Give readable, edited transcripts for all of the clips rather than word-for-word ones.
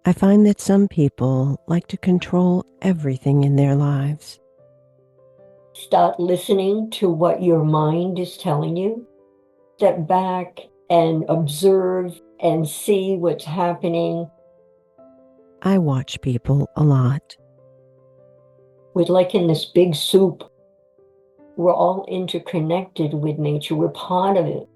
I find that some people like to control everything in their lives. Start listening to what your mind is telling you. Step back and observe and see what's happening. I watch people a lot. We're like in this big soup. We're all interconnected with nature. We're part of it.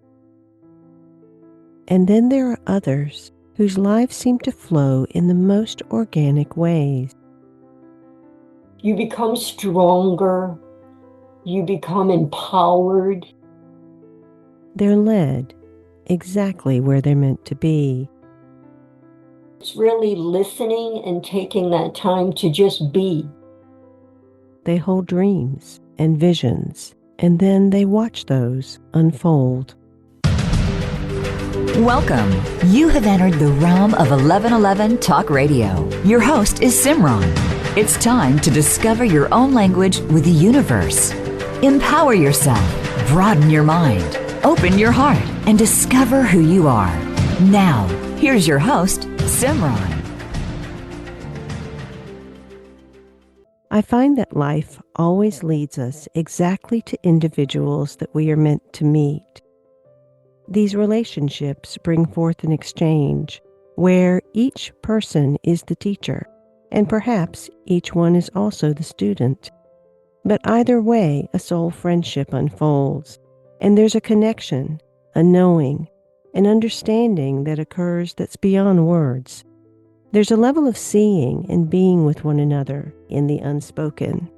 And then there are others whose lives seem to flow in the most organic ways. You become stronger. You become empowered. They're led exactly where they're meant to be. It's really listening and taking that time to just be. They hold dreams and visions, and then they watch those unfold. Welcome. You have entered the realm of 1111 Talk Radio. Your host is SIMRAN. It's time to discover your own language with the universe. Empower yourself, broaden your mind, open your heart, and discover who you are. Now, here's your host, SIMRAN. I find that life always leads us exactly to individuals that we are meant to meet. These relationships bring forth an exchange where each person is the teacher, and perhaps each one is also the student. But either way, a soul friendship unfolds, and there's a connection, a knowing, an understanding that occurs that's beyond words. There's a level of seeing and being with one another in the unspoken,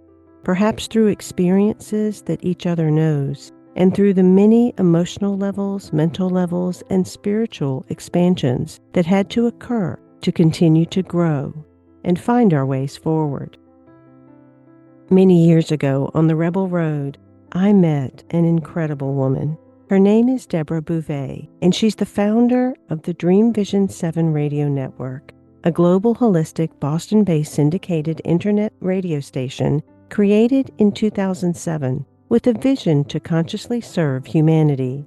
perhaps through experiences that each other knows, and through the many emotional levels, mental levels, and spiritual expansions that had to occur to continue to grow and find our ways forward. Many years ago on the Rebel Road, I met an incredible woman. Her name is Deborah Beauvais, and she's the founder of the Dreamvisions 7 radio network, a global holistic Boston-based syndicated internet radio station created in 2007 with a vision to consciously serve humanity.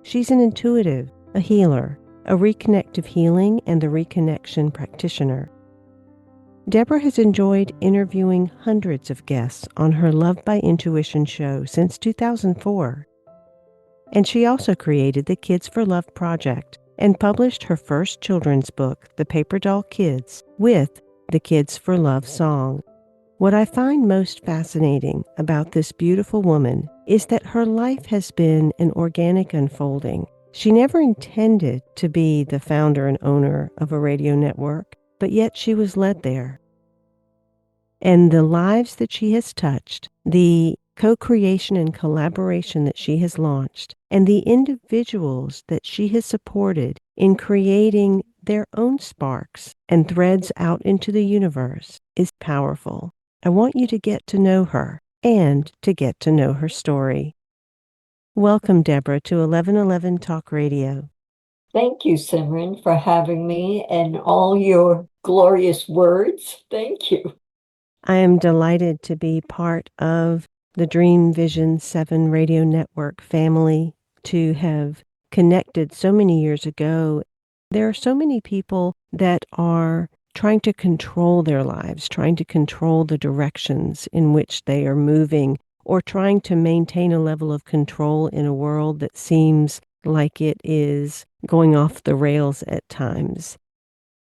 She's an intuitive, a healer, a reconnective healing and the Reconnection practitioner. Deborah has enjoyed interviewing hundreds of guests on her Love by Intuition show since 2004. And she also created the Kids for Love project and published her first children's book, The Paper Doll Kids, with the Kids for Love song. What I find most fascinating about this beautiful woman is that her life has been an organic unfolding. She never intended to be the founder and owner of a radio network, but yet she was led there. And the lives that she has touched, the co-creation and collaboration that she has launched, and the individuals that she has supported in creating their own sparks and threads out into the universe is powerful. I want you to get to know her and to get to know her story. Welcome, Deborah, to 1111 Talk Radio. Thank you, SIMRAN, for having me and all your glorious words. Thank you. I am delighted to be part of the Dreamvisions 7 radio network family, to have connected so many years ago. There are so many people that are trying to control their lives, trying to control the directions in which they are moving, or trying to maintain a level of control in a world that seems like it is going off the rails at times.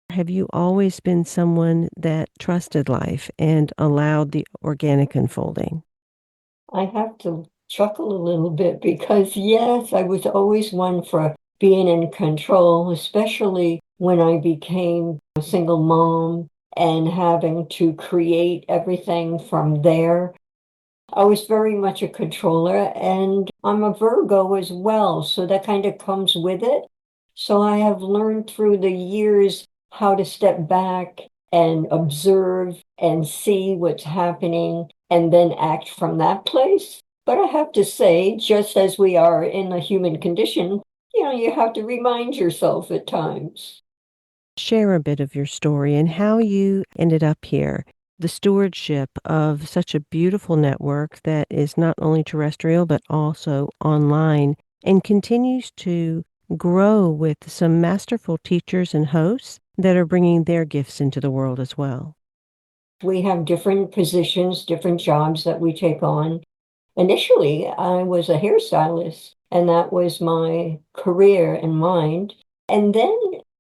Have you always been someone that trusted life and allowed the organic unfolding? I have to chuckle a little bit because, yes, I was always one for being in control, especially when I became a single mom and having to create everything from there. I was very much a controller, and I'm a Virgo as well, so that kind of comes with it. So I have learned through the years how to step back and observe and see what's happening and then act from that place. But I have to say, just as we are in the human condition, you have to remind yourself at times. Share a bit of your story and how you ended up here. The stewardship of such a beautiful network that is not only terrestrial but also online and continues to grow with some masterful teachers and hosts that are bringing their gifts into the world as well. We have different positions, different jobs that we take on. Initially, I was a hairstylist, and that was my career in mind. And then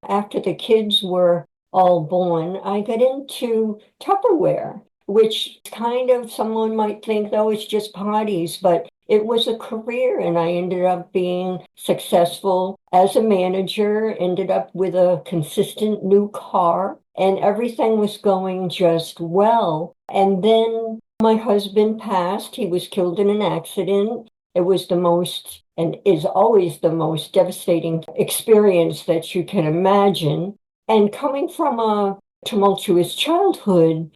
after the kids were all born, I got into Tupperware, which kind of someone might think, oh, it's just parties, but it was a career, and I ended up being successful as a manager, ended up with a consistent new car, and everything was going just well. And then my husband passed. He was killed in an accident. It was the most, and is always the most devastating experience that you can imagine. And coming from a tumultuous childhood,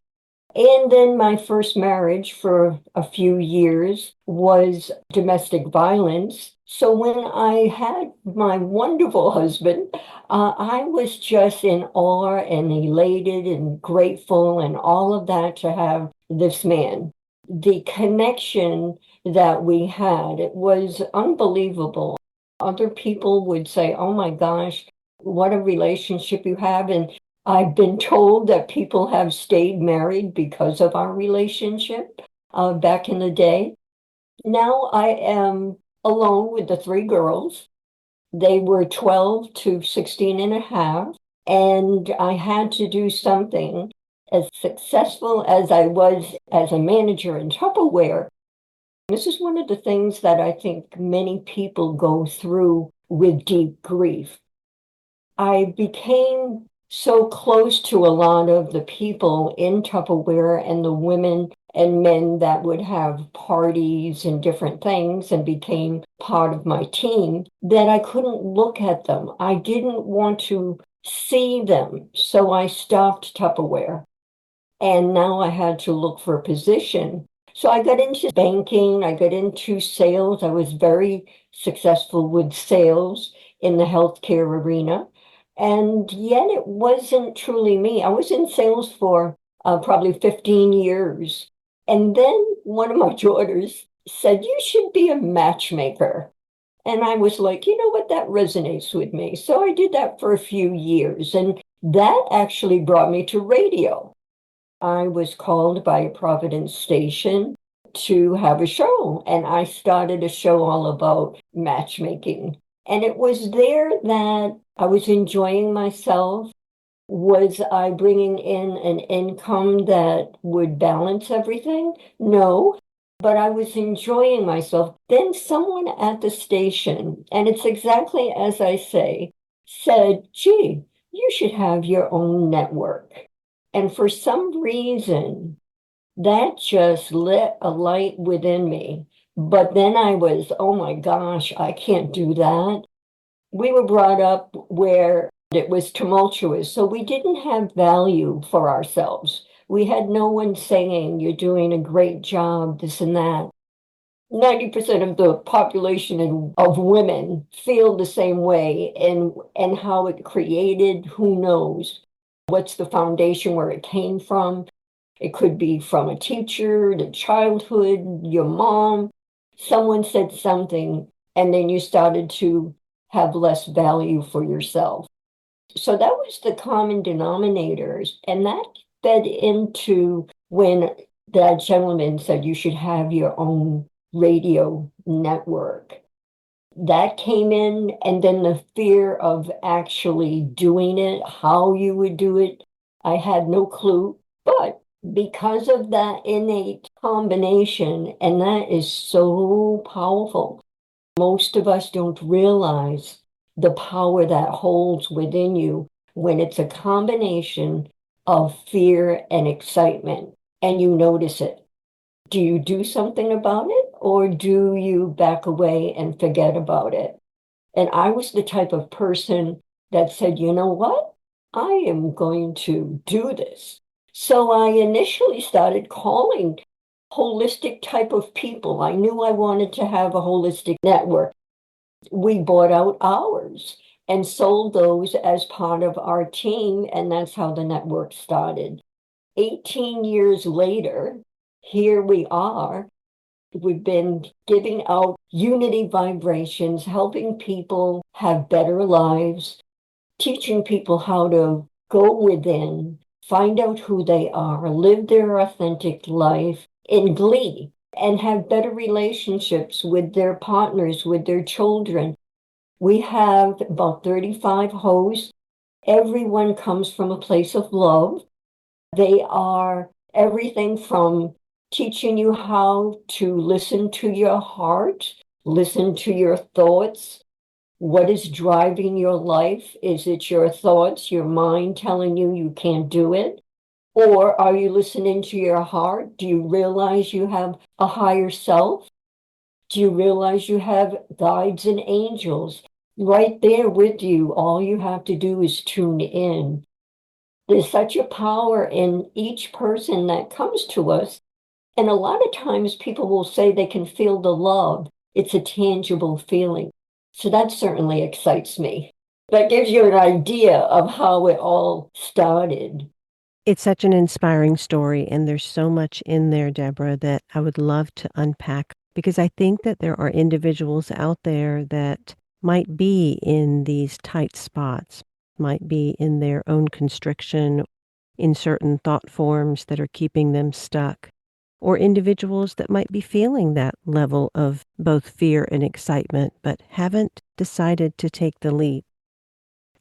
and then my first marriage for a few years was domestic violence. So when I had my wonderful husband, I was just in awe and elated and grateful and all of that to have this man. The connection that we had, it was unbelievable. Other people would say, oh my gosh, what a relationship you have. And I've been told that people have stayed married because of our relationship back in the day. Now I am alone with the three girls. They were 12 to 16 and a half, and I had to do something. As successful as I was as a manager in Tupperware, this is one of the things that I think many people go through with deep grief. I became so close to a lot of the people in Tupperware and the women and men that would have parties and different things and became part of my team that I couldn't look at them. I didn't want to see them. So I stopped Tupperware. And now I had to look for a position. So I got into banking, I got into sales. I was very successful with sales in the healthcare arena. And yet it wasn't truly me. I was in sales for probably 15 years. And then one of my daughters said, you should be a matchmaker. And I was like, you know what, that resonates with me. So I did that for a few years. And that actually brought me to radio. I was called by a Providence station to have a show, and I started a show all about matchmaking. And it was there that I was enjoying myself. Was I bringing in an income that would balance everything? No, but I was enjoying myself. Then someone at the station, and it's exactly as I say, said, gee, you should have your own network. And for some reason, that just lit a light within me. But then I was, oh my gosh, I can't do that. We were brought up where it was tumultuous, so we didn't have value for ourselves. We had no one saying, you're doing a great job, this and that. 90% of the population of women feel the same way, and how it created, who knows? What's the foundation where it came from? It could be from a teacher, the childhood, your mom. Someone said something, and then you started to have less value for yourself. So that was the common denominators. And that fed into when that gentleman said you should have your own radio network. That came in, and then the fear of actually doing it, how you would do it, I had no clue. But because of that innate combination, and that is so powerful, most of us don't realize the power that holds within you when it's a combination of fear and excitement, and you notice it. Do you do something about it, or do you back away and forget about it? And I was the type of person that said, you know what? I am going to do this. So I initially started calling holistic type of people. I knew I wanted to have a holistic network. We bought out ours and sold those as part of our team, and that's how the network started. 18 years later, here we are. We've been giving out unity vibrations, helping people have better lives, teaching people how to go within, find out who they are, live their authentic life in glee, and have better relationships with their partners, with their children. We have about 35 hosts. Everyone comes from a place of love. They are everything from teaching you how to listen to your heart, listen to your thoughts. What is driving your life? Is it your thoughts, your mind telling you you can't do it? Or are you listening to your heart? Do you realize you have a higher self? Do you realize you have guides and angels right there with you? All you have to do is tune in. There's such a power in each person that comes to us. And a lot of times people will say they can feel the love. It's a tangible feeling. So that certainly excites me. That gives you an idea of how it all started. It's such an inspiring story, and there's so much in there, Deborah, that I would love to unpack, because I think that there are individuals out there that might be in these tight spots, might be in their own constriction, in certain thought forms that are keeping them stuck, or individuals that might be feeling that level of both fear and excitement, but haven't decided to take the leap.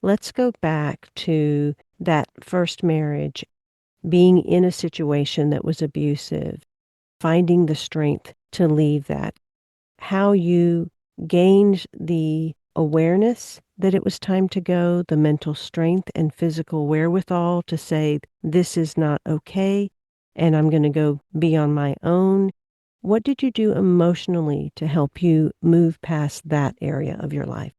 Let's go back to that first marriage, being in a situation that was abusive, finding the strength to leave that, how you gained the awareness that it was time to go, the mental strength and physical wherewithal to say, this is not okay, and I'm going to go be on my own. What did you do emotionally to help you move past that area of your life?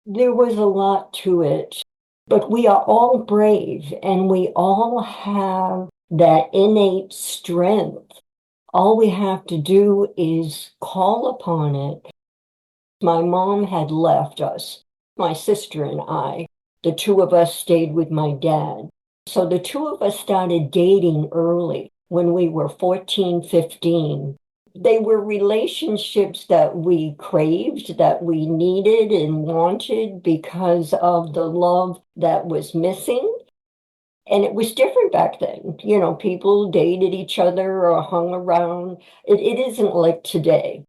There was a lot to it, but we are all brave and we all have that innate strength. All we have to do is call upon it. My mom had left us, my sister and I. The two of us stayed with my dad. So the two of us started dating early when we were 14, 15. They were relationships that we craved, that we needed and wanted because of the love that was missing. And it was different back then. You know, people dated each other or hung around. It isn't like today.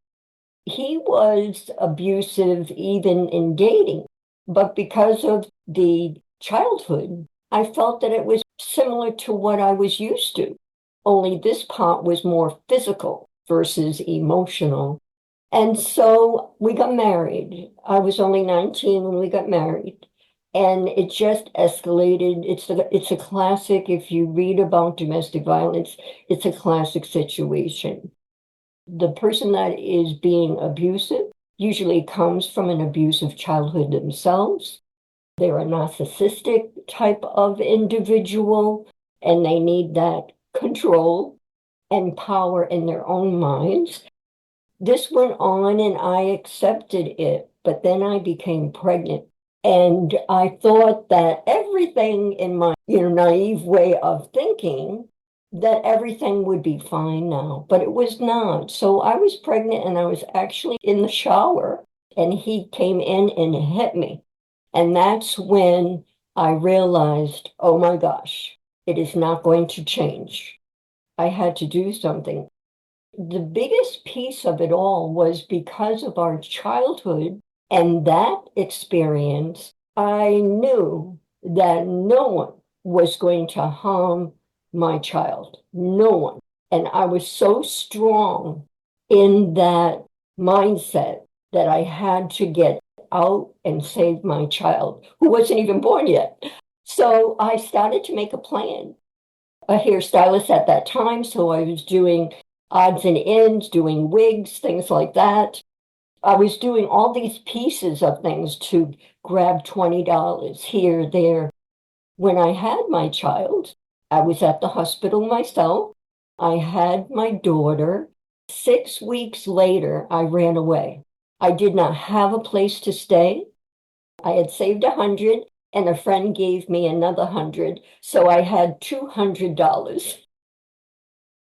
He was abusive even in dating, but because of the childhood, I felt that it was similar to what I was used to. Only this part was more physical versus emotional. And so we got married. I was only 19 when we got married. And it just escalated. It's a classic. If you read about domestic violence, it's a classic situation. The person that is being abusive usually comes from an abusive childhood themselves. They're a narcissistic type of individual, and they need that control and power in their own minds. This went on and I accepted it, but then I became pregnant. And I thought that everything in my, naive way of thinking, that everything would be fine now, but it was not. So I was pregnant and I was actually in the shower and he came in and hit me. And that's when I realized, oh my gosh, it is not going to change. I had to do something. The biggest piece of it all was because of our childhood and that experience, I knew that no one was going to harm my child. No one. And I was so strong in that mindset that I had to get out and save my child, who wasn't even born yet. So I started to make a plan. A hairstylist at that time, so I was doing odds and ends, doing wigs, things like that. I was doing all these pieces of things to grab $20 here, there. When I had my child, I was at the hospital myself. I had my daughter. 6 weeks later, I ran away. I did not have a place to stay. I had saved 100 and a friend gave me another 100. So I had $200.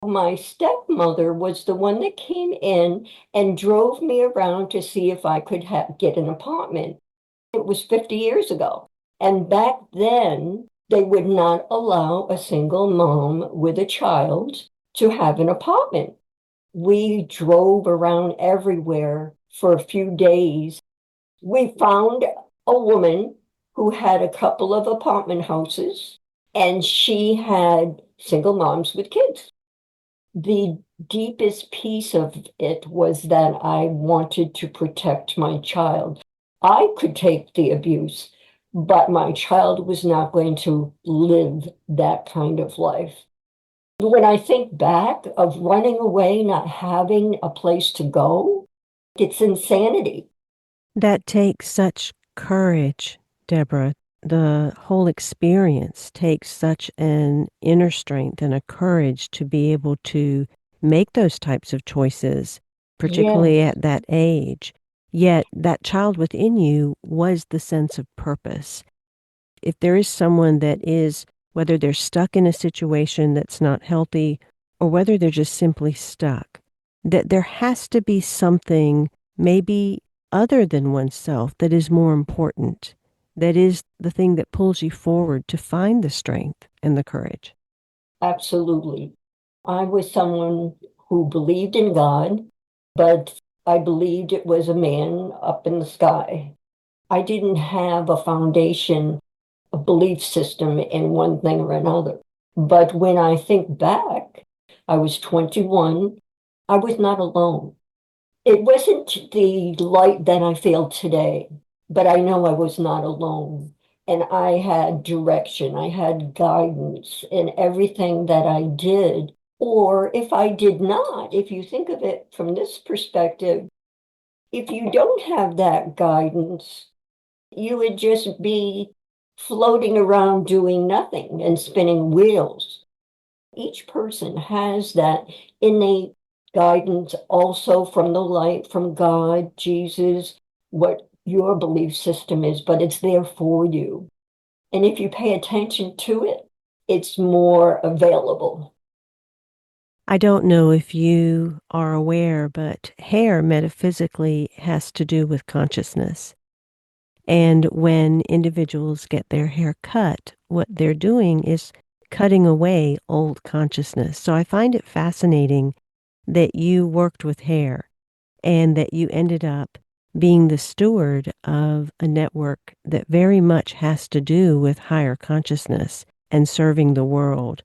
My stepmother was the one that came in and drove me around to see if I could get an apartment. It was 50 years ago. And back then, They would not allow a single mom with a child to have an apartment. We drove around everywhere for a few days. We found a woman who had a couple of apartment houses, and she had single moms with kids. The deepest piece of it was that I wanted to protect my child. I could take the abuse, but my child was not going to live that kind of life. When I think back of running away, not having a place to go, it's insanity. That takes such courage, Deborah. The whole experience takes such an inner strength and a courage to be able to make those types of choices, particularly Yes, at that age. Yet that child within you was the sense of purpose. If there is someone that is, whether they're stuck in a situation that's not healthy or whether they're just simply stuck, that there has to be something maybe other than oneself that is more important, that is the thing that pulls you forward to find the strength and the courage. absolutely. I was someone who believed in God, but I believed it was a man up in the sky. I didn't have a foundation, a belief system in one thing or another. But when I think back, I was 21. I was not alone. It wasn't the light that I feel today, but I know I was not alone. And I had direction, I had guidance in everything that I did. Or if I did not, if you think of it from this perspective, if you don't have that guidance, you would just be floating around doing nothing and spinning wheels. Each person has that innate guidance also from the light, from God, Jesus, what your belief system is, but it's there for you. And if you pay attention to it, it's more available. I don't know if you are aware, but hair metaphysically has to do with consciousness. And when individuals get their hair cut, what they're doing is cutting away old consciousness. So I find it fascinating that you worked with hair and that you ended up being the steward of a network that very much has to do with higher consciousness and serving the world.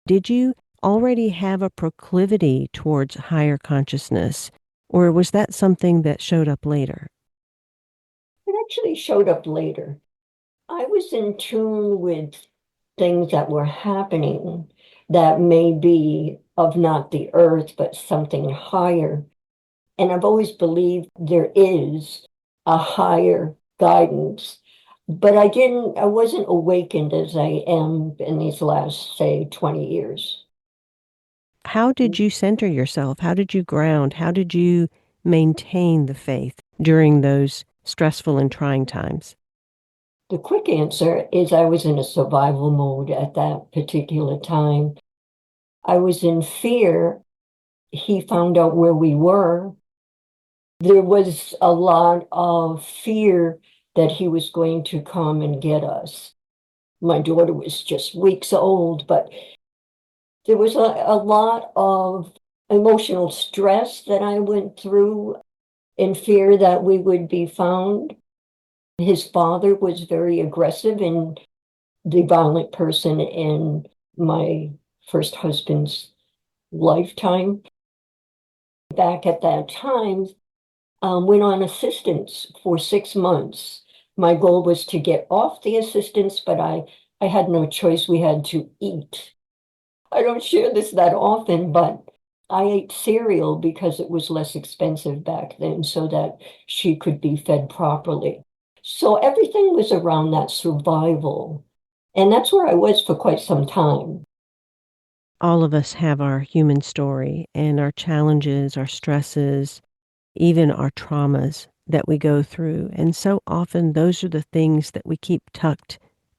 Did you already have a proclivity towards higher consciousness, or was that something that showed up later? It actually showed up later. I was in tune with things that were happening that may be of not the earth, but something higher. And I've always believed there is a higher guidance, but I wasn't awakened as I am in these last, say, 20 years. How did you center yourself? How did you ground? How did you maintain the faith during those stressful and trying times? The quick answer is I was in a survival mode at that particular time. I was in fear. He found out where we were. There was a lot of fear that he was going to come and get us. My daughter was just weeks old, but there was a lot of emotional stress that I went through in fear that we would be found. His father was very aggressive and the violent person in my first husband's lifetime. Back at that time, went on assistance for 6 months. My goal was to get off the assistance, but I had no choice. We had to eat. I don't share this that often, but I ate cereal because it was less expensive back then so that she could be fed properly. So everything was around that survival. And that's where I was for quite some time. All of us have our human story and our challenges, our stresses, even our traumas that we go through. And so often those are the things that we keep tucked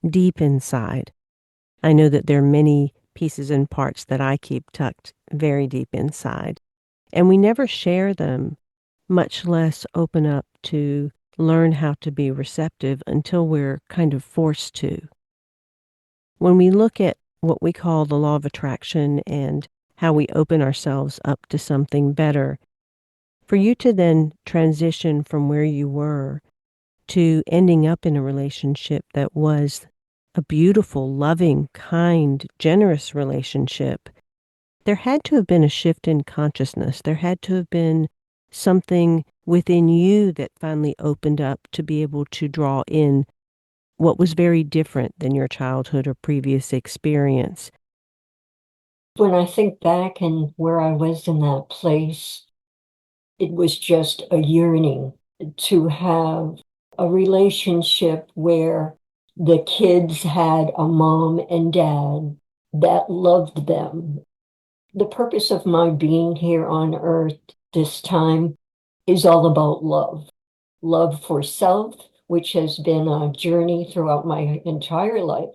deep inside. I know that there are many pieces and parts that I keep tucked very deep inside. And we never share them, much less open up to learn how to be receptive until we're kind of forced to. When we look at what we call the law of attraction and how we open ourselves up to something better, for you to then transition from where you were to ending up in a relationship that was a beautiful, loving, kind, generous relationship, there had to have been a shift in consciousness. There had to have been something within you that finally opened up to be able to draw in what was very different than your childhood or previous experience. When I think back and where I was in that place, it was just a yearning to have a relationship where the kids had a mom and dad that loved them. The purpose of my being here on earth this time is all about love. Love for self, which has been a journey throughout my entire life,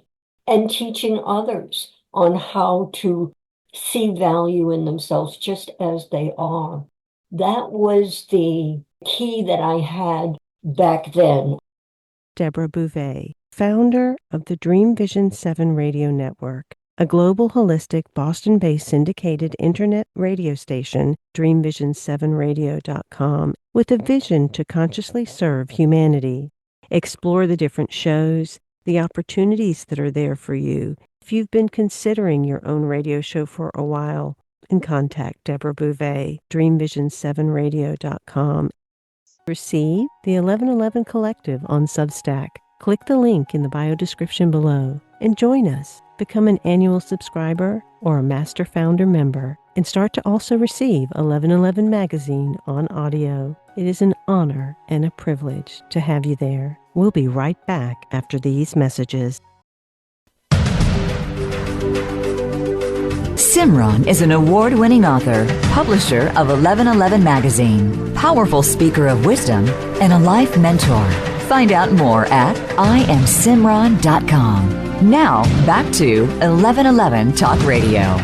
and teaching others on how to see value in themselves just as they are. That was the key that I had back then. Deborah Beauvais, founder of the Dreamvisions 7 radio network, a global holistic Boston-based syndicated internet radio station, dreamvisions7radio.com, with a vision to consciously serve humanity. Explore the different shows, the opportunities that are there for you. If you've been considering your own radio show for a while, and contact Deborah Beauvais, dreamvisions7radio.com. Receive the 1111 Collective on Substack. Click the link in the bio description below and join us. Become an annual subscriber or a Master Founder member and start to also receive 1111 Magazine on audio. It is an honor and a privilege to have you there. We'll be right back after these messages. SIMRAN is an award-winning author, publisher of 1111 Magazine, powerful speaker of wisdom, and a life mentor. Find out more at IamSimran.com. Now, back to 1111 Talk Radio.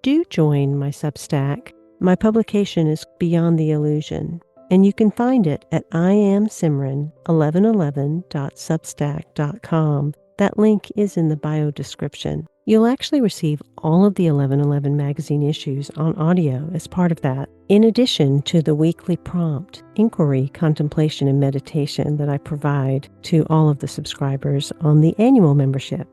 Do join my Substack. My publication is Beyond the Illusion, and you can find it at IamSimran1111.substack.com. That link is in the bio description. You'll actually receive all of the 1111 magazine issues on audio as part of that, in addition to the weekly prompt, inquiry, contemplation, and meditation that I provide to all of the subscribers on the annual membership.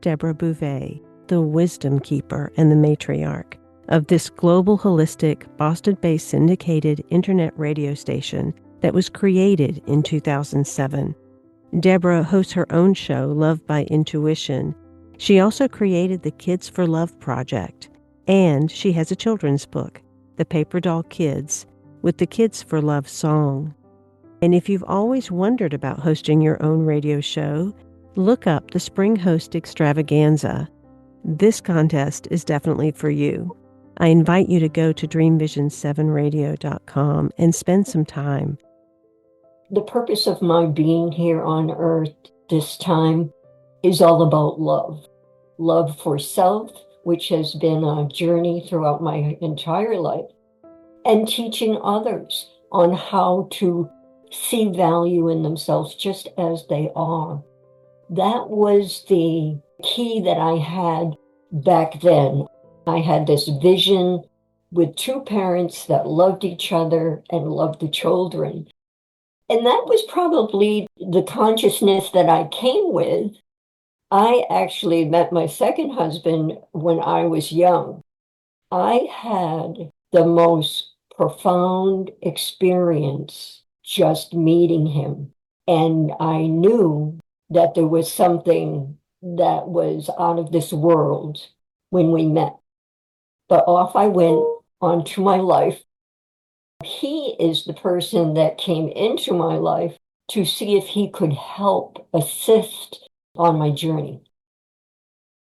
Deborah Beauvais, the wisdom keeper and the matriarch of this global holistic Boston-based syndicated internet radio station that was created in 2007. Deborah hosts her own show, Love by Intuition. She also created the Kids for Love project, and she has a children's book, The Paper Doll Kids, with the Kids for Love song. And if you've always wondered about hosting your own radio show, look up the Spring Host Extravaganza. This contest is definitely for you. I invite you to go to dreamvisions7radio.com and spend some time. The purpose of my being here on earth this time is all about love. Love for self, which has been a journey throughout my entire life, and teaching others on how to see value in themselves just as they are. That was the key that I had back then. I had this vision with two parents that loved each other and loved the children. And that was probably the consciousness that I came with. I actually met my second husband when I was young. I had the most profound experience just meeting him. And I knew that there was something that was out of this world when we met. But off I went onto my life. He is the person that came into my life to see if he could help assist on my journey.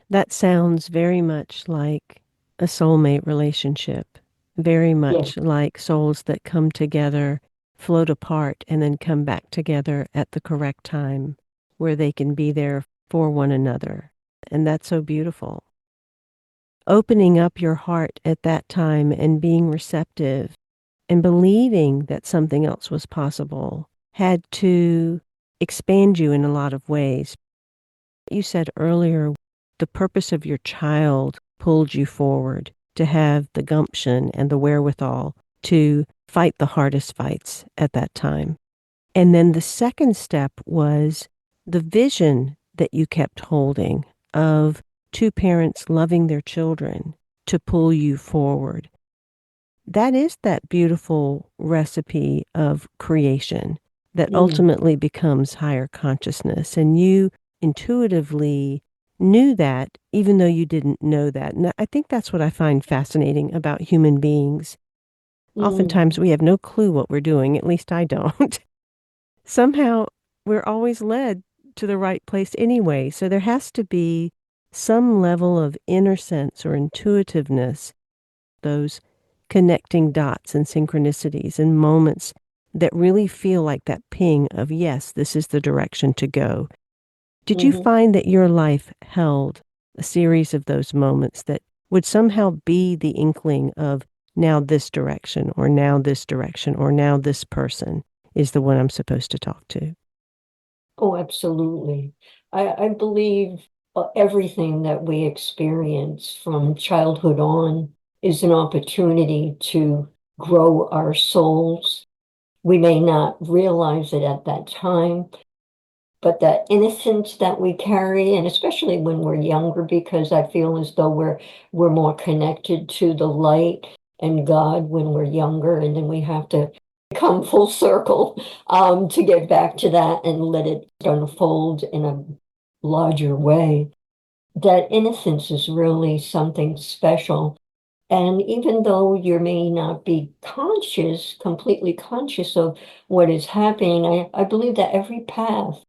That sounds very much like a soulmate relationship, very much like souls that come together, float apart, and then come back together at the correct time, where they can be there for one another. And that's so beautiful. Opening up your heart at that time and being receptive and believing that something else was possible had to expand you in a lot of ways. You said earlier the purpose of your child pulled you forward to have the gumption and the wherewithal to fight the hardest fights at that time. And then the second step was the vision that you kept holding of two parents loving their children to pull you forward. That is that beautiful recipe of creation that ultimately becomes higher consciousness. And you intuitively knew that, even though you didn't know that. And I think that's what I find fascinating about human beings. Oftentimes we have no clue what we're doing, at least I don't. Somehow we're always led to the right place anyway. So there has to be some level of inner sense or intuitiveness, those connecting dots and synchronicities and moments that really feel like that ping of, yes, this is the direction to go. Did you find that your life held a series of those moments that would somehow be the inkling of now this direction, or now this direction, or now this person is the one I'm supposed to talk to? Oh, absolutely. I believe everything that we experience from childhood on is an opportunity to grow our souls. We may not realize it at that time, but that innocence that we carry, and especially when we're younger, because I feel as though we're more connected to the light and God when we're younger, and then we have to come full circle to get back to that and let it unfold in a larger way. That innocence is really something special. And even though you may not be completely conscious of what is happening, I believe that every path,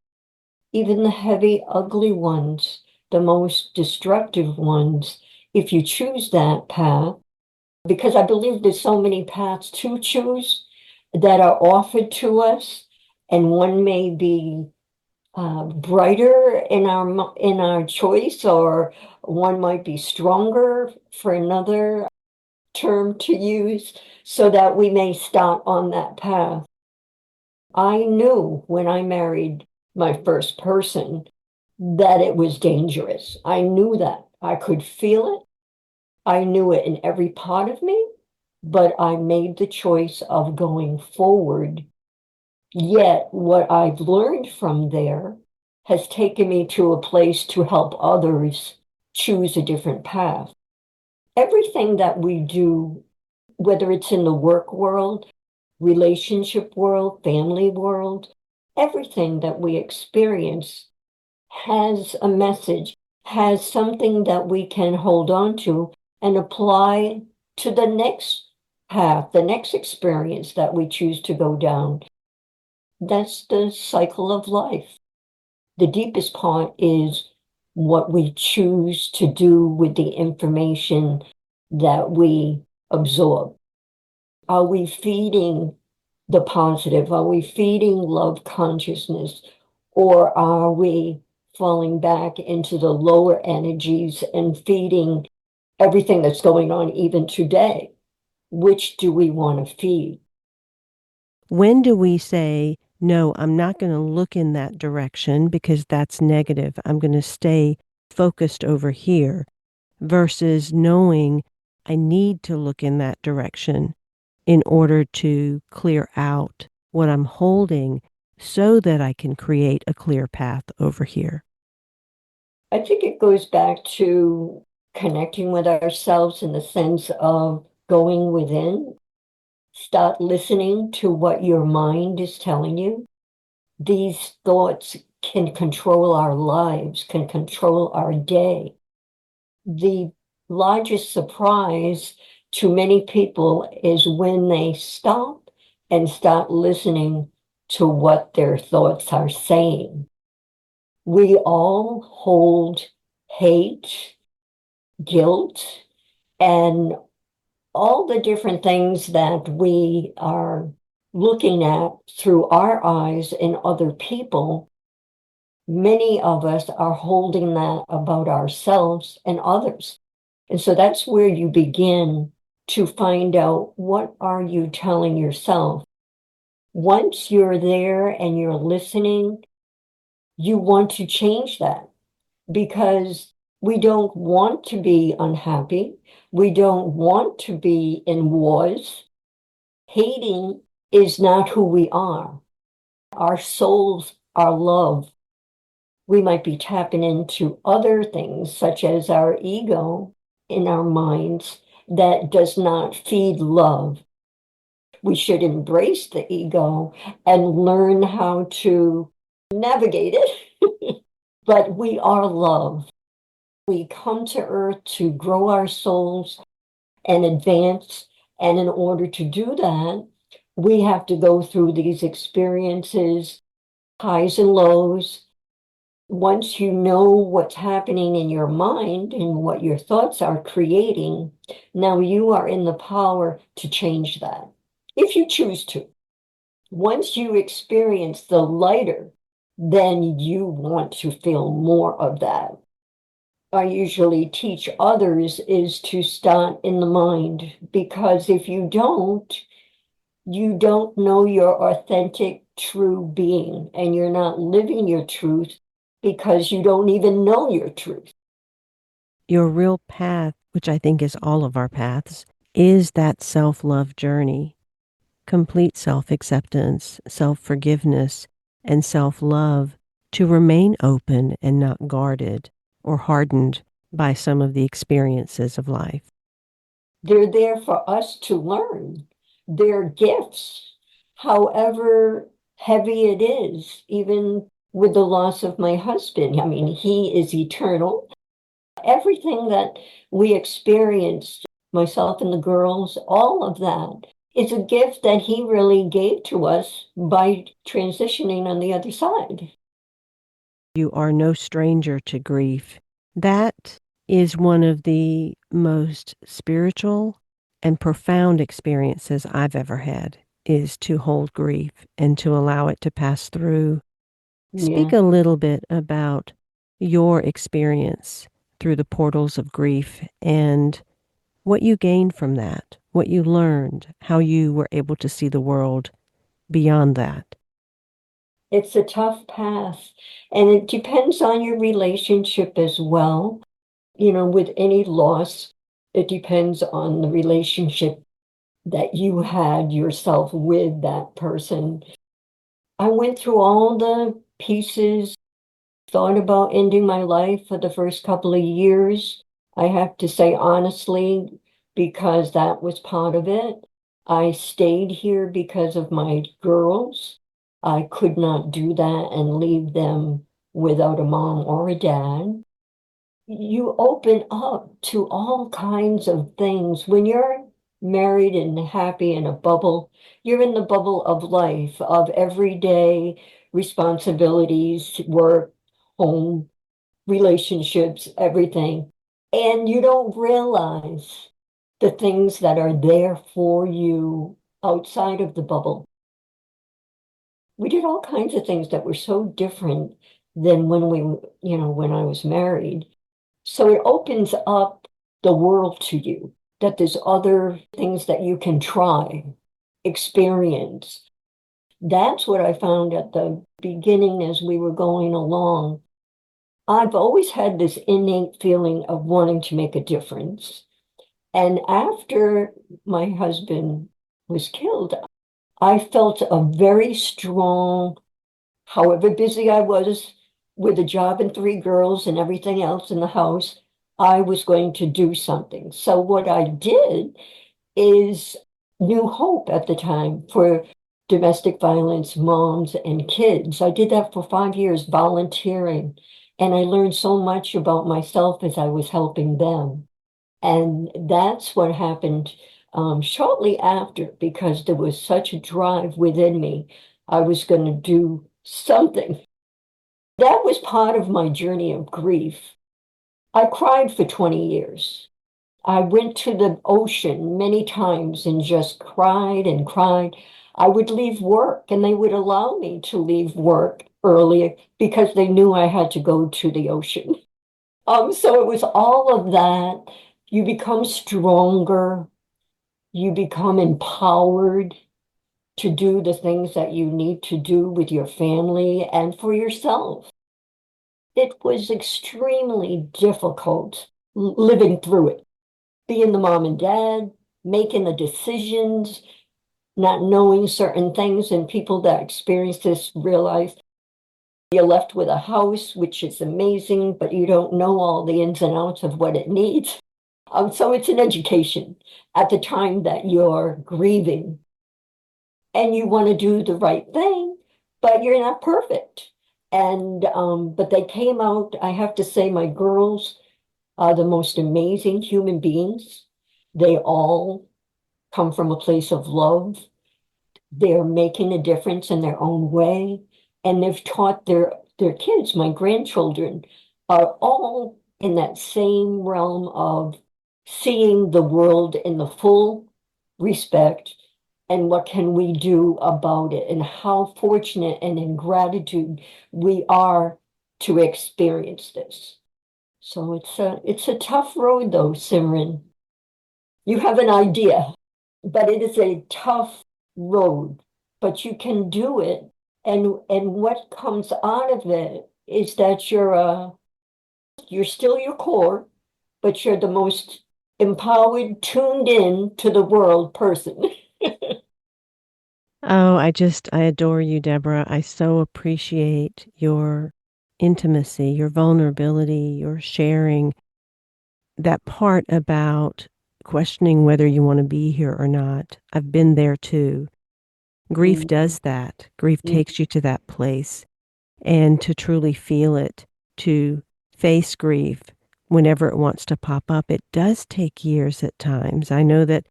even the heavy, ugly ones, the most destructive ones, if you choose that path, because I believe there's so many paths to choose that are offered to us, and one may be brighter in our choice, or one might be stronger for another term to use, so that we may start on that path. I knew when I married my first person that it was dangerous. I knew that. I could feel it. I knew it in every part of me, but I made the choice of going forward. Yet what I've learned from there has taken me to a place to help others choose a different path. Everything that we do, whether it's in the work world, relationship world, family world, everything that we experience has a message, has something that we can hold on to and apply to the next path, the next experience that we choose to go down. That's the cycle of life. The deepest part is what we choose to do with the information that we absorb. Are we feeding the positive? Are we feeding love consciousness? Or are we falling back into the lower energies and feeding everything that's going on even today? Which do we want to feed? When do we say, no, I'm not going to look in that direction because that's negative. I'm going to stay focused over here, versus knowing I need to look in that direction in order to clear out what I'm holding so that I can create a clear path over here? I think it goes back to connecting with ourselves in the sense of going within. Start listening to what your mind is telling you. These thoughts can control our lives, can control our day. The largest surprise to many people is when they stop and start listening to what their thoughts are saying. We all hold hate, guilt, and all the different things that we are looking at through our eyes in other people. Many of us are holding that about ourselves and others. And so that's where you begin to find out, what are you telling yourself? Once you're there and you're listening, you want to change that because we don't want to be unhappy. We don't want to be in wars. Hating is not who we are. Our souls are love. We might be tapping into other things, such as our ego in our minds, that does not feed love. We should embrace the ego and learn how to navigate it. But we are love. We come to earth to grow our souls and advance. And in order to do that, we have to go through these experiences, highs and lows. Once you know what's happening in your mind and what your thoughts are creating, now you are in the power to change that, if you choose to. Once you experience the lighter, then you want to feel more of that. I usually teach others is to start in the mind, because if you don't know your authentic, true being, and you're not living your truth because you don't even know your truth. Your real path, which I think is all of our paths, is that self-love journey. Complete self-acceptance, self-forgiveness, and self-love to remain open and not guarded or hardened by some of the experiences of life. They're there for us to learn. They're gifts, however heavy it is, even with the loss of my husband. I mean, he is eternal. Everything that we experienced, myself and the girls, all of that is a gift that he really gave to us by transitioning on the other side. You are no stranger to grief. That is one of the most spiritual and profound experiences I've ever had, is to hold grief and to allow it to pass through. Speak Yeah. a little bit about your experience through the portals of grief and what you gained from that, what you learned, how you were able to see the world beyond that. It's a tough path, and it depends on your relationship as well. You know, with any loss, it depends on the relationship that you had yourself with that person. I went through all the pieces, thought about ending my life for the first couple of years. I have to say honestly, because that was part of it. I stayed here because of my girls. I could not do that and leave them without a mom or a dad. You open up to all kinds of things. When you're married and happy in a bubble, you're in the bubble of life, of everyday responsibilities, work, home, relationships, everything. And you don't realize the things that are there for you outside of the bubble. We did all kinds of things that were so different than when I was married. So it opens up the world to you, that there's other things that you can try, experience. That's what I found at the beginning as we were going along. I've always had this innate feeling of wanting to make a difference. And after my husband was killed, I felt a very strong, however busy I was with a job and three girls and everything else in the house, I was going to do something. So what I did is New Hope at the time for domestic violence moms and kids. I did that for 5 years volunteering, and I learned so much about myself as I was helping them. And that's what happened shortly after, because there was such a drive within me. I was going to do something. That was part of my journey of grief. I cried for 20 years. I went to the ocean many times and just cried and cried. I would leave work and they would allow me to leave work earlier because they knew I had to go to the ocean. So it was all of that. You become stronger. You become empowered to do the things that you need to do with your family and for yourself. It was extremely difficult living through it, being the mom and dad, making the decisions, not knowing certain things, and people that experience this realize you're left with a house, which is amazing, but you don't know all the ins and outs of what it needs. So it's an education at the time that you're grieving and you want to do the right thing, but you're not perfect. And but they came out, I have to say, my girls are the most amazing human beings. They all come from a place of love. They're making a difference in their own way, and they've taught their kids, my grandchildren, are all in that same realm of seeing the world in the full respect and what can we do about it and how fortunate and in gratitude we are to experience this. So it's a tough road though, Simran. You have an idea, but it is a tough road, but you can do it. And what comes out of it is that you're still your core, but you're the most empowered, tuned in to the world person. Oh, I adore you, Deborah. I so appreciate your intimacy, your vulnerability, your sharing. That part about questioning whether you want to be here or not. I've been there too. Grief does that. Grief takes you to that place. And to truly feel it, to face grief whenever it wants to pop up, it does take years at times. I know that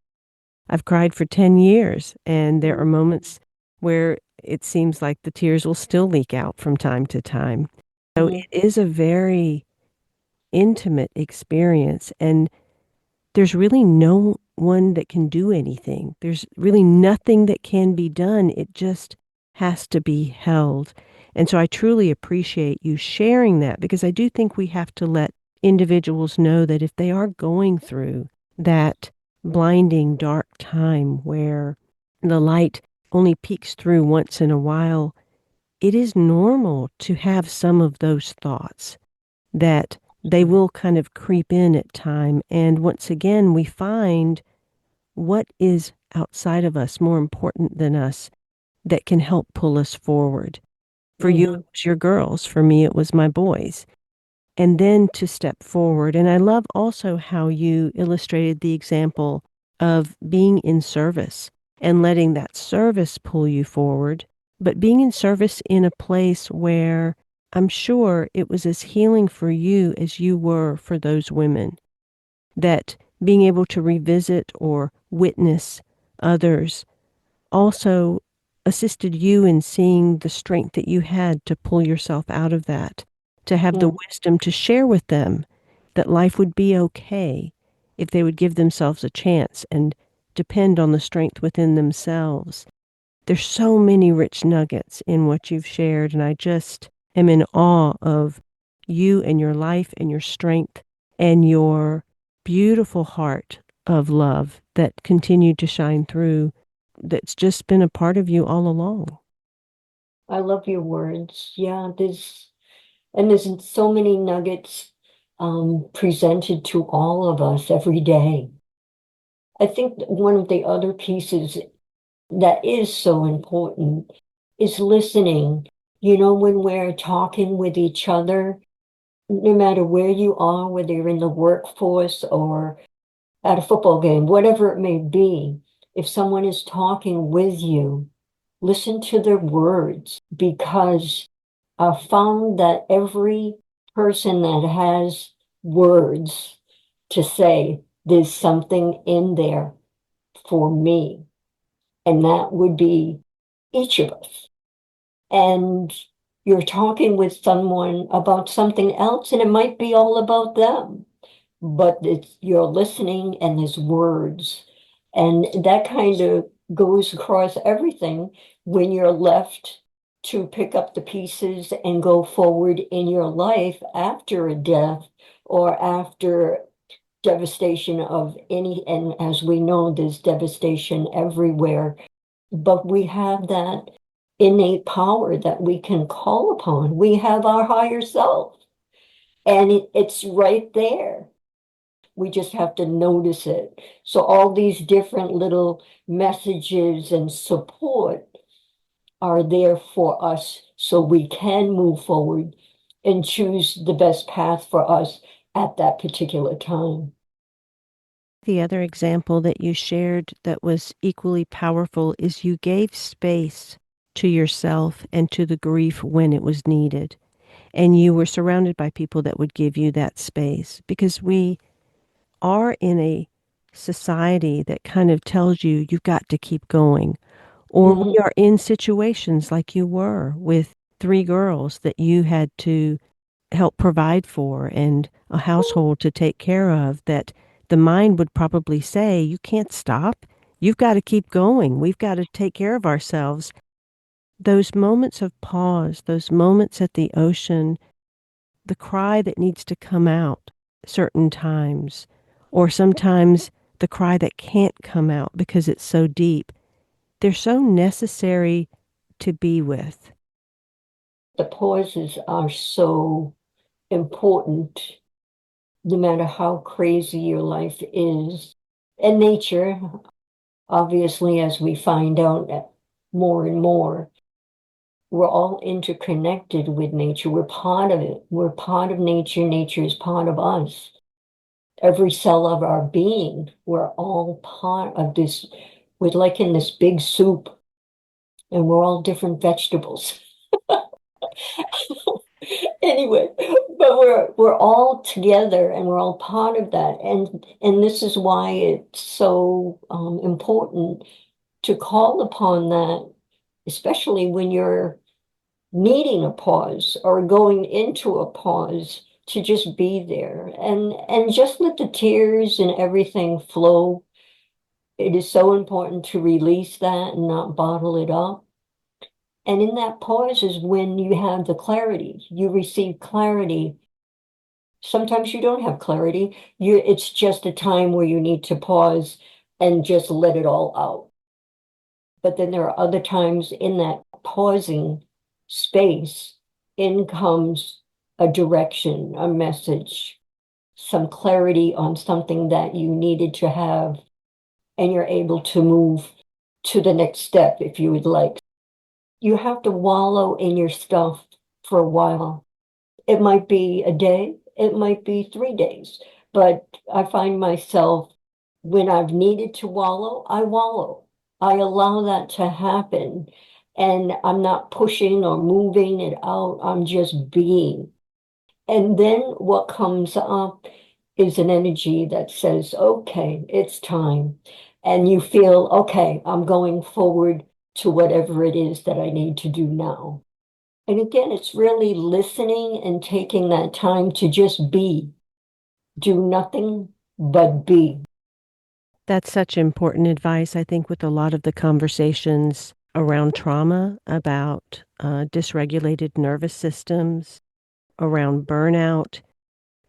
I've cried for 10 years, and there are moments where it seems like the tears will still leak out from time to time. So it is a very intimate experience, and there's really no one that can do anything. There's really nothing that can be done. It just has to be held. And so I truly appreciate you sharing that, because I do think we have to let individuals know that if they are going through that blinding dark time where the light only peeks through once in a while, it is normal to have some of those thoughts, that they will kind of creep in at time. And once again, we find what is outside of us more important than us that can help pull us forward. For you, it was your girls. For me, it was my boys. And then to step forward. And I love also how you illustrated the example of being in service and letting that service pull you forward, but being in service in a place where I'm sure it was as healing for you as you were for those women, that being able to revisit or witness others also assisted you in seeing the strength that you had to pull yourself out of that, to have the wisdom to share with them that life would be okay if they would give themselves a chance and depend on the strength within themselves. There's so many rich nuggets in what you've shared, and I just am in awe of you and your life and your strength and your beautiful heart of love that continued to shine through, that's just been a part of you all along. I love your words. Yeah, there's so many nuggets presented to all of us every day. I think that one of the other pieces that is so important is listening. You know, when we're talking with each other, no matter where you are, whether you're in the workforce or at a football game, whatever it may be, if someone is talking with you, listen to their words, because I've found that every person that has words to say, there's something in there for me. And that would be each of us. And you're talking with someone about something else, and it might be all about them, but you're listening and there's words. And that kind of goes across everything when you're left to pick up the pieces and go forward in your life after a death or after devastation of any, and as we know, there's devastation everywhere, but we have that innate power that we can call upon. We have our higher self. And it's right there. We just have to notice it. So all these different little messages and support are there for us so we can move forward and choose the best path for us at that particular time. The other example that you shared that was equally powerful is you gave space to yourself and to the grief when it was needed. And you were surrounded by people that would give you that space, because we are in a society that kind of tells you you've got to keep going. Or we are in situations like you were with three girls that you had to help provide for and a household to take care of, that the mind would probably say, you can't stop. You've got to keep going. We've got to take care of ourselves. Those moments of pause, those moments at the ocean, the cry that needs to come out certain times, or sometimes the cry that can't come out because it's so deep, they're so necessary to be with. The pauses are so important, no matter how crazy your life is. And nature, obviously, as we find out more and more, we're all interconnected with nature. We're part of it. We're part of nature. Nature is part of us. Every cell of our being, we're all part of this. We're like in this big soup, and we're all different vegetables. Anyway, but we're all together and we're all part of that. And this is why it's so important to call upon that, especially when you're needing a pause or going into a pause, to just be there and just let the tears and everything flow. It is so important to release that and not bottle it up. And in that pause is when you have the clarity. You receive clarity. Sometimes you don't have clarity. It's just a time where you need to pause and just let it all out. But then there are other times in that pausing space, in comes a direction, a message, some clarity on something that you needed to have, and you're able to move to the next step if you would like. You have to wallow in your stuff for a while. It might be a day, it might be 3 days, but I find myself, when I've needed to wallow, I wallow. I allow that to happen, and I'm not pushing or moving it out. I'm just being. And then what comes up is an energy that says, okay, it's time. And you feel, okay, I'm going forward to whatever it is that I need to do now. And again, it's really listening and taking that time to just be. Do nothing but be. That's such important advice, I think, with a lot of the conversations around trauma, about dysregulated nervous systems, around burnout,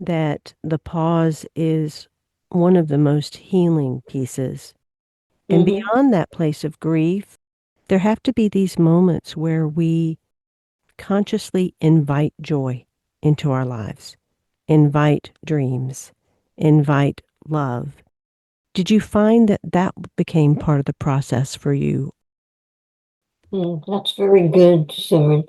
that the pause is one of the most healing pieces. And beyond that place of grief, there have to be these moments where we consciously invite joy into our lives, invite dreams, invite love. Did you find that that became part of the process for you? That's very good, SIMRAN.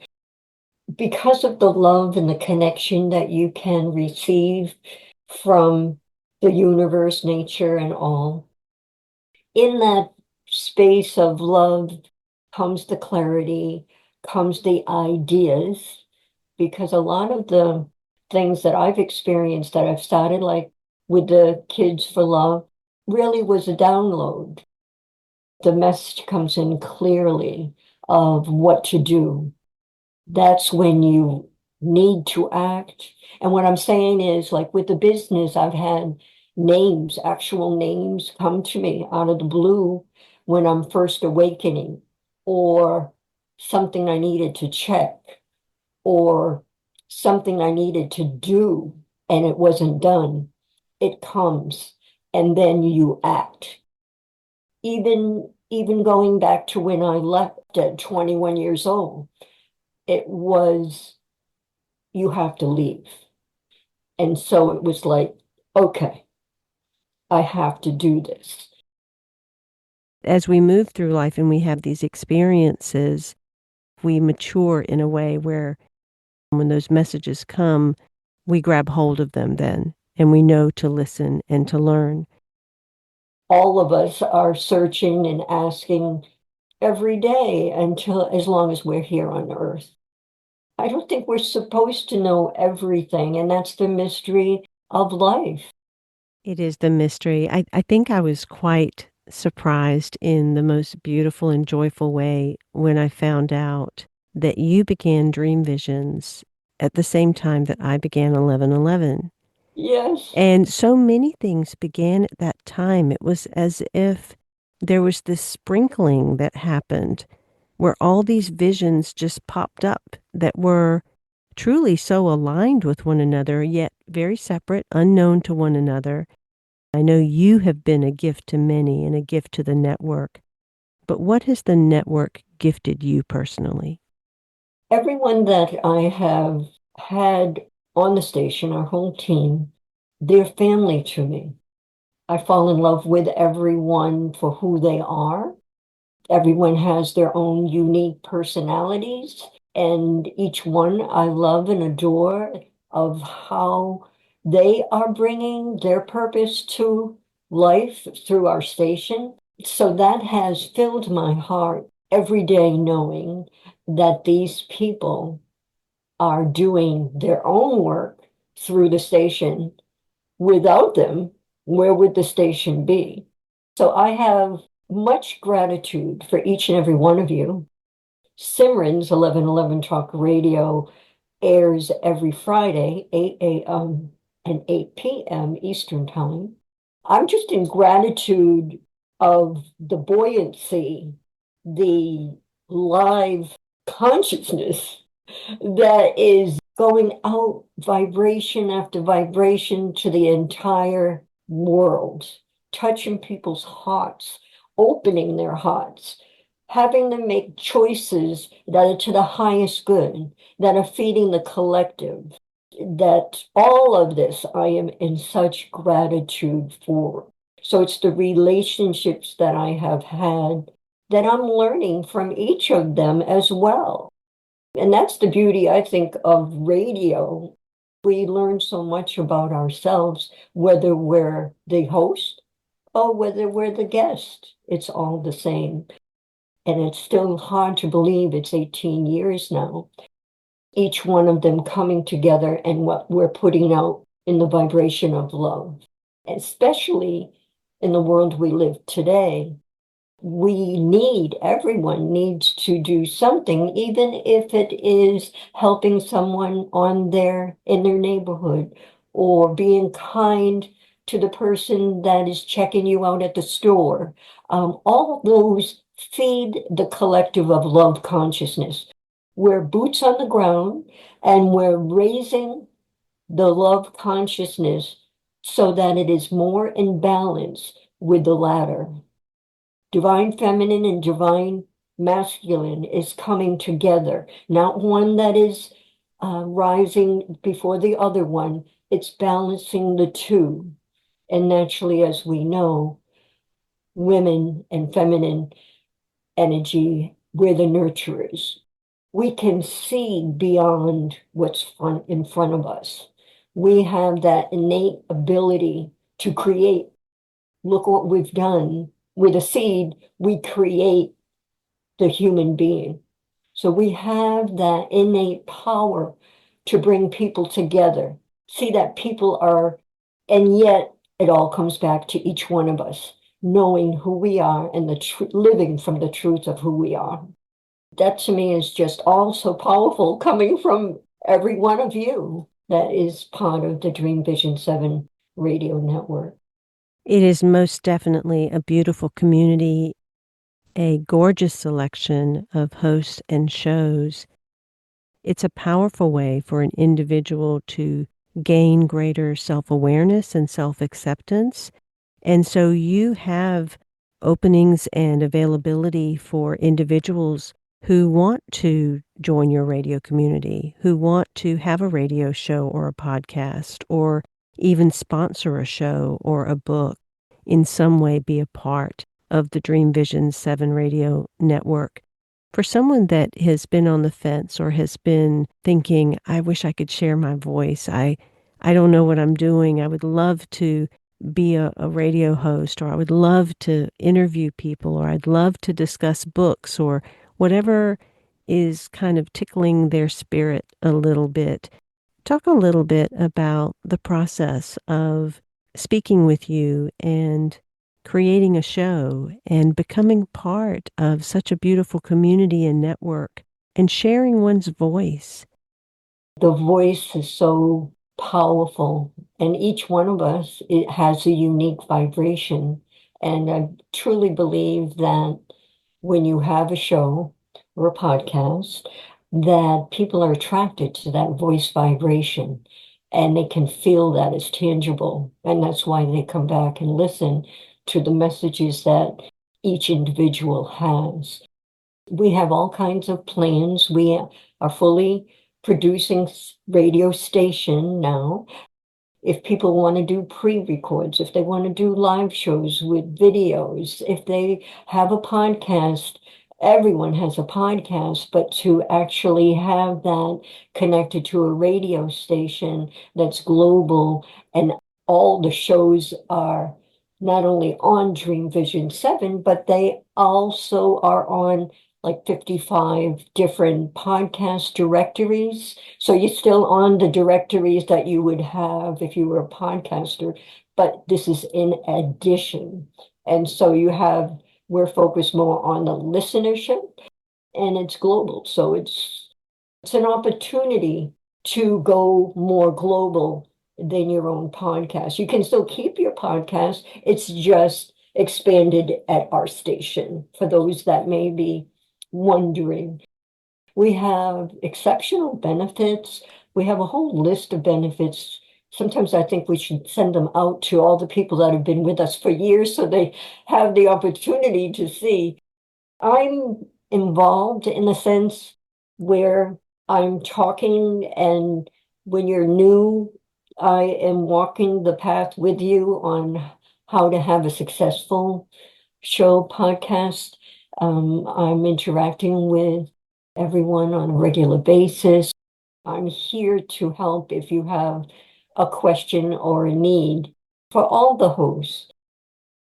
Because of the love and the connection that you can receive from the universe, nature, and all, in that space of love comes the clarity, comes the ideas, because a lot of the things that I've experienced that I've started, like with the Kids for Love, really was a download. The message comes in clearly of what to do. That's when you need to act. And what I'm saying is, like with the business, I've had names, actual names come to me out of the blue when I'm first awakening, or something I needed to check, or something I needed to do and it wasn't done. It comes and then you act. Even going back to when I left at 21 years old, it was, you have to leave. And so it was like, okay, I have to do this. As we move through life and we have these experiences, we mature in a way where when those messages come, we grab hold of them then, and we know to listen and to learn. All of us are searching and asking every day until as long as we're here on earth. I don't think we're supposed to know everything, and that's the mystery of life. It is the mystery. I think I was quite surprised in the most beautiful and joyful way when I found out that you began Dreamvisions at the same time that I began 1111. Yes. And so many things began at that time. It was as if there was this sprinkling that happened where all these visions just popped up that were truly so aligned with one another, yet very separate, unknown to one another. I know you have been a gift to many and a gift to the network, but what has the network gifted you personally? Everyone that I have had on the station, our whole team, they're family to me. I fall in love with everyone for who they are. Everyone has their own unique personalities, and each one I love and adore of how they are bringing their purpose to life through our station. So that has filled my heart every day knowing that these people are doing their own work through the station. Without them, where would the station be? So I have much gratitude for each and every one of you. SIMRAN's 1111 Talk Radio airs every Friday, 8 a.m. and 8 p.m. Eastern Time. I'm just in gratitude of the buoyancy, the live consciousness that is going out vibration after vibration to the entire world, touching people's hearts, opening their hearts, having them make choices that are to the highest good, that are feeding the collective. That all of this I am in such gratitude for. So it's the relationships that I have had that I'm learning from each of them as well. And that's the beauty, I think, of radio. We learn so much about ourselves, whether we're the host or whether we're the guest. It's all the same. And it's still hard to believe it's 18 years now. Each one of them coming together and what we're putting out in the vibration of love, especially in the world we live today. Everyone needs to do something, even if it is helping someone in their neighborhood, or being kind to the person that is checking you out at the store. All of those feed the collective of love consciousness. We're boots on the ground and we're raising the love consciousness so that it is more in balance with the latter. Divine feminine and divine masculine is coming together, not one that is rising before the other one. It's balancing the two. And naturally, as we know, women and feminine energy, we're the nurturers. We can see beyond what's in front of us. We have that innate ability to create. Look what we've done. With a seed, we create the human being. So we have that innate power to bring people together. See that people are, and yet it all comes back to each one of us knowing who we are and living from the truth of who we are. That to me is just all so powerful coming from every one of you that is part of the Dream Vision 7 radio network. It is most definitely a beautiful community, a gorgeous selection of hosts and shows. It's a powerful way for an individual to gain greater self-awareness and self-acceptance. And so you have openings and availability for individuals who want to join your radio community, who want to have a radio show or a podcast, or even sponsor a show or a book, in some way be a part of the Dreamvisions 7 radio network. For someone that has been on the fence or has been thinking, I wish I could share my voice, I don't know what I'm doing, I would love to be a radio host, or I would love to interview people, or I'd love to discuss books, or whatever is kind of tickling their spirit a little bit. Talk a little bit about the process of speaking with you and creating a show and becoming part of such a beautiful community and network and sharing one's voice. The voice is so powerful, and each one of us, it has a unique vibration. And I truly believe that when you have a show or a podcast, that people are attracted to that voice vibration and they can feel that it's tangible. And that's why they come back and listen to the messages that each individual has. We have all kinds of plans. We are fully producing radio station now. If people want to do pre-records, if they want to do live shows with videos, if they have a podcast, everyone has a podcast, but to actually have that connected to a radio station that's global, and all the shows are not only on Dream Vision 7, but they also are on like 55 different podcast directories. So you're still on the directories that you would have if you were a podcaster, but this is in addition. And so we're focused more on the listenership, and it's global. So it's an opportunity to go more global than your own podcast. You can still keep your podcast. It's just expanded at our station for those that may be wondering. We have exceptional benefits. We have a whole list of benefits. Sometimes I think we should send them out to all the people that have been with us for years so they have the opportunity to see. I'm involved in the sense where I'm talking, and when you're new, I am walking the path with you on how to have a successful show podcast. I'm interacting with everyone on a regular basis. I'm here to help if you have a question or a need for all the hosts.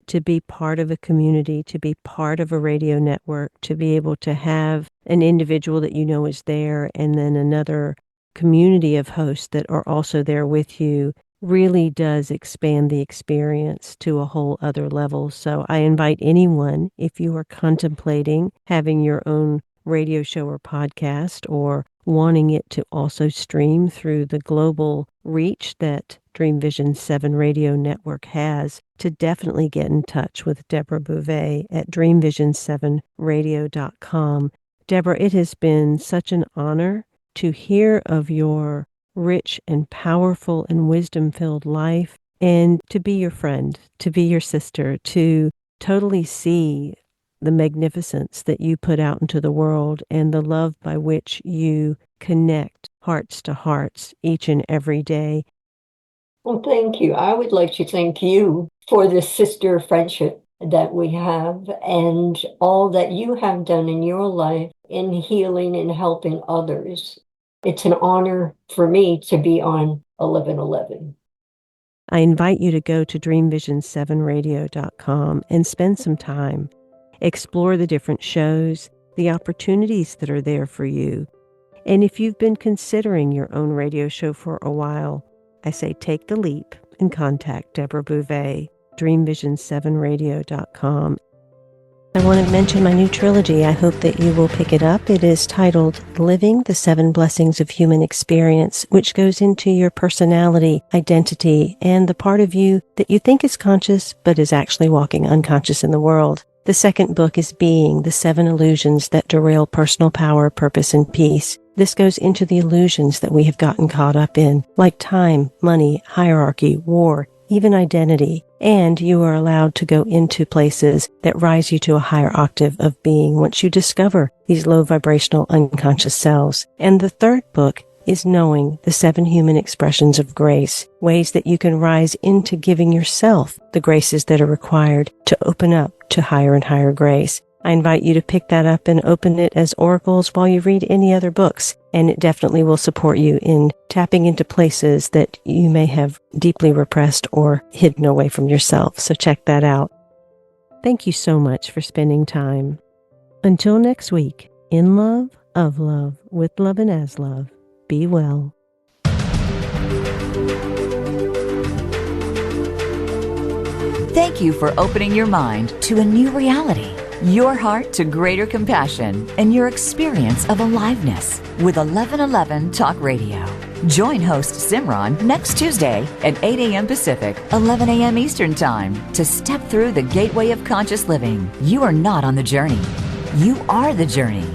To be part of a community, to be part of a radio network, to be able to have an individual that you know is there and then another community of hosts that are also there with you really does expand the experience to a whole other level. So I invite anyone, if you are contemplating having your own radio show or podcast, or wanting it to also stream through the global reach that Dreamvisions 7 radio network has, to definitely get in touch with Deborah Beauvais at dreamvisions7radio.com. Deborah, it has been such an honor to hear of your rich and powerful and wisdom-filled life, and to be your friend, to be your sister, to totally see the magnificence that you put out into the world and the love by which you connect hearts to hearts each and every day. Well, thank you. I would like to thank you for this sister friendship that we have and all that you have done in your life in healing and helping others. It's an honor for me to be on 1111. I invite you to go to dreamvisions7radio.com and spend some time. Explore the different shows, the opportunities that are there for you. And if you've been considering your own radio show for a while, I say take the leap and contact Deborah Beauvais, dreamvisions7radio.com. I want to mention my new trilogy. I hope that you will pick it up. It is titled Living the 7 Blessings of Human Experience, which goes into your personality, identity, and the part of you that you think is conscious but is actually walking unconscious in the world. The second book is Being, the 7 Illusions that Derail Personal Power, Purpose, and Peace. This goes into the illusions that we have gotten caught up in, like time, money, hierarchy, war, even identity, and you are allowed to go into places that rise you to a higher octave of being once you discover these low vibrational unconscious selves. And the third book is Knowing the 7 Human Expressions of Grace, ways that you can rise into giving yourself the graces that are required to open up to higher and higher grace. I invite you to pick that up and open it as oracles while you read any other books, and it definitely will support you in tapping into places that you may have deeply repressed or hidden away from yourself. So check that out. Thank you so much for spending time. Until next week, in love, of love, with love and as love, be well. Thank you for opening your mind to a new reality, your heart to greater compassion, and your experience of aliveness with 1111 Talk Radio. Join host Simran next Tuesday at 8 a.m. Pacific, 11 a.m. Eastern Time to step through the gateway of conscious living. You are not on the journey. You are the journey.